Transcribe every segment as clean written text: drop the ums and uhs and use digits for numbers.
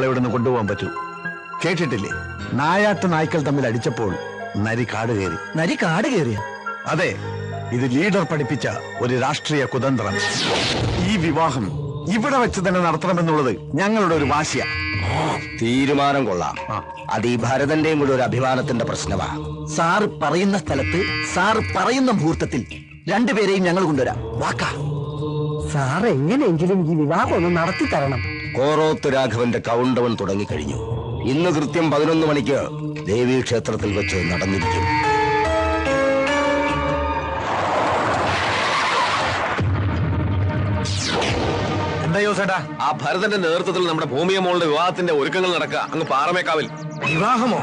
ഇവിടുന്ന് കൊണ്ടുപോകാൻ പറ്റൂ. കേട്ടിട്ടില്ലേ, നായാട്ട് നായ്ക്കൾ തമ്മിൽ അടിച്ചപ്പോൾ നരി കാട് കയറി. നരി കാട് കയറിയ? അതെ, ഇത് ലീഡർ പഠിപ്പിച്ച ഒരു രാഷ്ട്രീയ കുതന്ത്രം. ഈ വിവാഹം ഇവിടെ വെച്ച് തന്നെ നടത്തണമെന്നുള്ളത് ഞങ്ങളുടെ ഒരു വാശിയ. തീരുമാനം കൊള്ളാം. അത് ഈ ഭരതന്റെയും കൂടെ ഒരു അഭിമാനത്തിന്റെ പ്രശ്നമാ. സാറ് പറയുന്ന സ്ഥലത്ത് സാറ് പറയുന്ന മുഹൂർത്തത്തിൽ രണ്ടുപേരെയും ഞങ്ങൾ കൊണ്ടുവരാം. വാക്കാ. സാർ എങ്ങനെയെങ്കിലും ഈ വിവാഹം ഒന്ന് നടത്തി തരണം. കോറോത്ത് രാഘവന്റെ കൗണ്ട് ഡൗൺ തുടങ്ങിക്കഴിഞ്ഞു. ഇന്ന് കൃത്യം 11 മണിക്ക് ദേവീക്ഷേത്രത്തിൽ വെച്ച് നടന്നിരിക്കും. എന്തായോ ചേട്ടാ? ആ ഭരതന്റെ നേതൃത്വത്തിൽ നമ്മുടെ ഭൂമിയ മോളുടെ വിവാഹത്തിന്റെ ഒരുക്കങ്ങൾ നടക്കുക അങ്ങ് പാറമേക്കാവിൽ. വിവാഹമോ?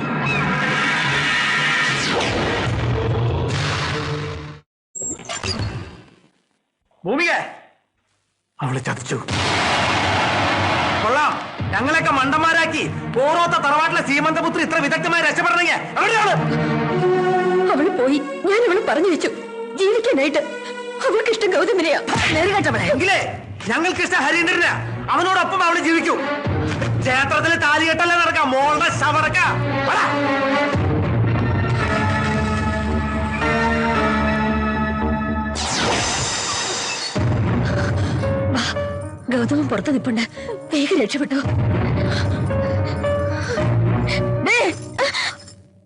ഭൂമിക അവളെ ചതിച്ചു. കൊള്ളാം, ഞങ്ങളെയൊക്കെ മണ്ടന്മാരാക്കി ഓരോത്ത തറവാട്ടിലെ സീമന്തപുത്രി ഇത്ര വിദഗ്ധമായി രക്ഷപ്പെടണമെങ്കിൽ എവിടെയാണ്? അവള് പോയി. ഞാൻ അവള് പറഞ്ഞു വെച്ചു ജീവിക്കാനായിട്ട്. അവൾക്ക് ഇഷ്ടം ഗൗതമിനെയാ. എങ്കിലേ ഞങ്ങൾക്ക് ഇഷ്ടം ഹരീന്ദ്രനാ. അവനോടൊപ്പം അവള് ജീവിക്കൂ. ക്ഷേത്രത്തിൽ താലികെട്ടല്ലേ നടക്കാം. മോളുടെ ശവടക്ക ഗൗതമൻ പുറത്ത് നിപ്പുണ്ട്. വേഗം രക്ഷപ്പെട്ടോ.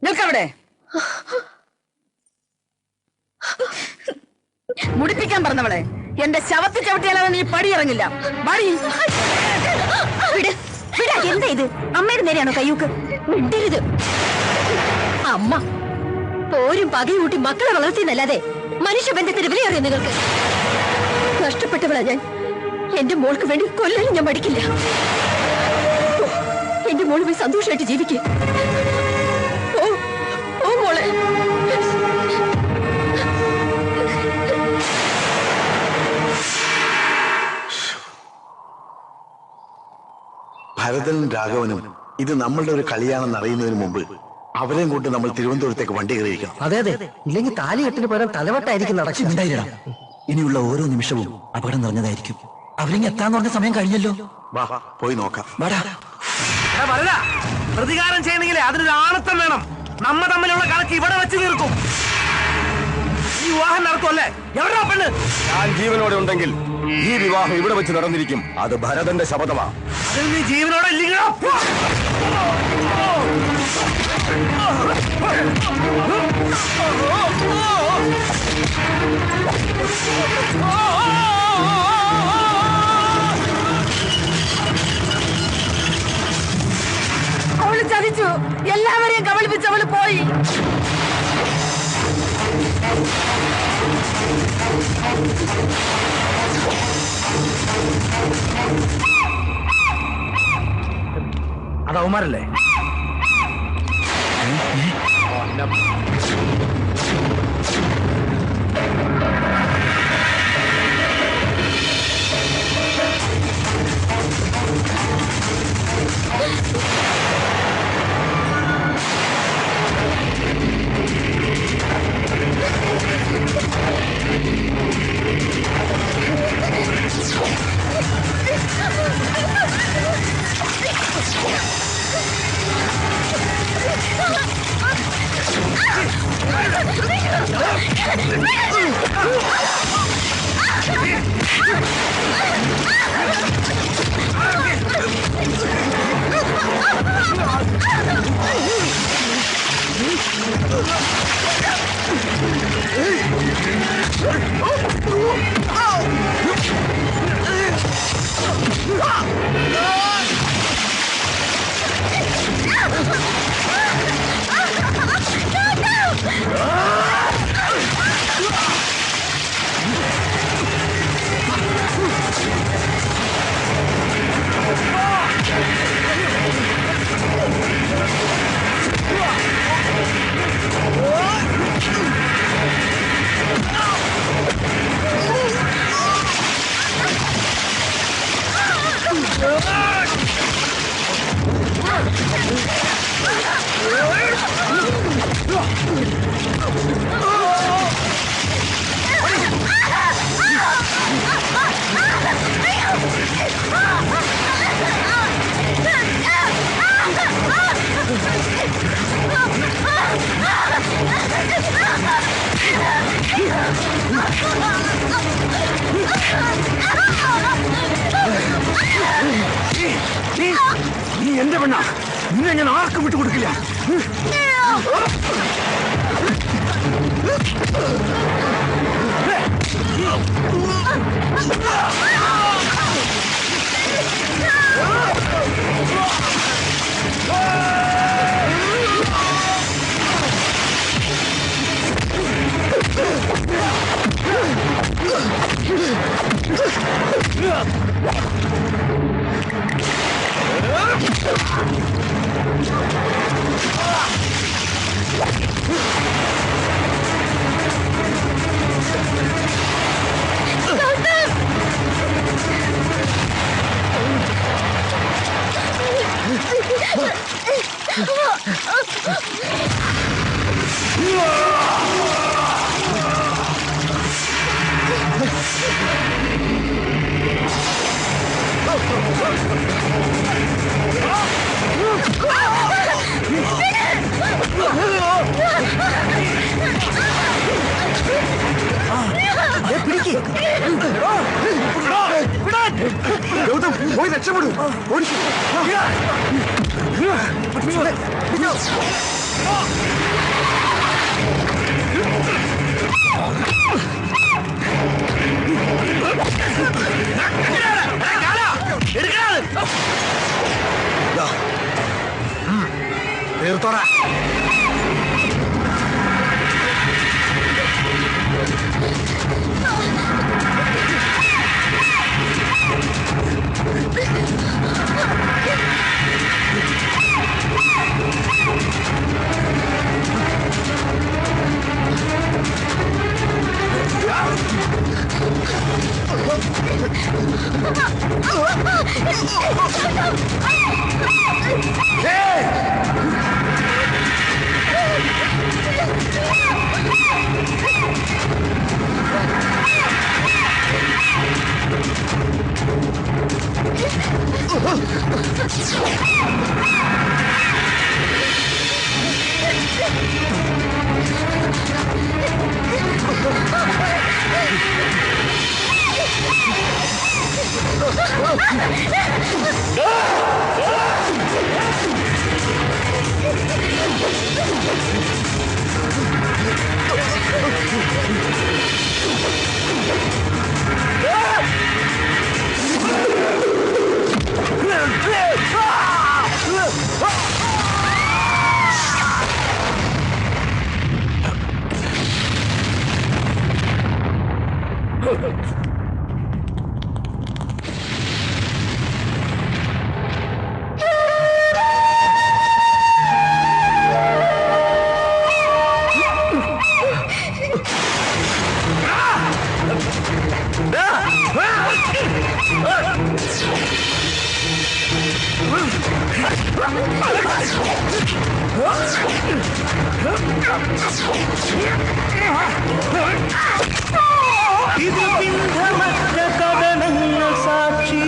നിൽക്കവിടെ. മുടിപ്പിക്കാൻ പറഞ്ഞവളെ, എന്റെ ശവത്തിൽ ചവിട്ടിയാലോ നീ പടിയിറങ്ങില്ല. എന്താ ഇത്? അമ്മയുടെ നേരെയാണോ കയ്യൂക്ക്? മിണ്ടരുത്. അമ്മ പോരും പകയും കൂട്ടി മക്കളെ വളർത്തിയെന്നല്ലാതെ മനുഷ്യബന്ധത്തിന് വിലയറിയോ നിങ്ങൾക്ക്? നഷ്ടപ്പെട്ടവളാ ഞാൻ. എന്റെ മോൾക്ക് വേണ്ടി കൊല്ലാനും ഞാൻ മടിക്കില്ല. എന്റെ മോള് പോയി സന്തോഷമായിട്ട് ജീവിക്കുക. ഓ മോളെ. ഭരതനും രാഘവനും ഇത് നമ്മളുടെ ഒരു കളിയാണെന്ന് അറിയുന്നതിന് മുമ്പ് അവരെയും കൊണ്ട് നമ്മൾ തിരുവനന്തപുരത്തേക്ക് വണ്ടി കയറിയിരിക്കണം. അതെ അതെ, ഇല്ലെങ്കിൽ താലികെട്ടിന് പകരം തലവട്ടായിരിക്കും നടക്കുന്നുണ്ടായില്ല. ഇനിയുള്ള ഓരോ നിമിഷവും അപകടം നിറഞ്ഞതായിരിക്കും. അവരിങ്ങ് എത്താന്ന് പറഞ്ഞ സമയം കഴിഞ്ഞല്ലോ. വാ പോയി നോക്കാം. പ്രതികാരം ചെയ്യണമെങ്കിൽ അതിനൊരു ആണത്തം വേണം. നമ്മ തമ്മിലുള്ള കണക്ക് ഇവിടെ വെച്ച് തീർക്കും. ഈ വിവാഹം നടത്തുമല്ലേ? എവിടെയാ പെണ്ണ്? ഞാൻ ജീവനോടെ ഉണ്ടെങ്കിൽ ഈ വിവാഹം ഇവിടെ വെച്ച് നടന്നിരിക്കും. അത് ഭരതന്റെ ശപഥമാ. അതിൽ നീ ജീവനോടെ ഇല്ലെങ്കിലോ? അവള് ചതിച്ചു. എല്ലാവരെയും കബളിപ്പിച്ച് അവള് പോയി. അത് അവന്മാരല്ലേ? നീ എന്റെ പെണ്ണ, നിന്നെ ഞാൻ ആർക്കും വിട്ടുകൊടുക്കില്ല. ഗൗതം പോയി രക്ഷപ്പെടും. തീർത്തോടാ. സാക്ഷി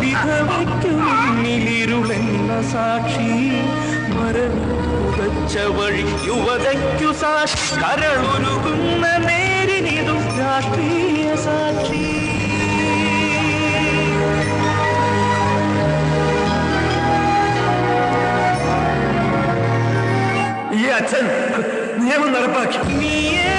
വിധവയ്ക്കു മുന്നിലിരുളെന്ന സാക്ഷി മരണ വഴി യുവതയ്ക്കു സാക്ഷി കരളുരുകുന്ന നേരിനിതും രാഷ്ട്രീയ സാക്ഷി. ഈ അച്ഛൻ നിയമം നടപ്പാക്കി. നീയേ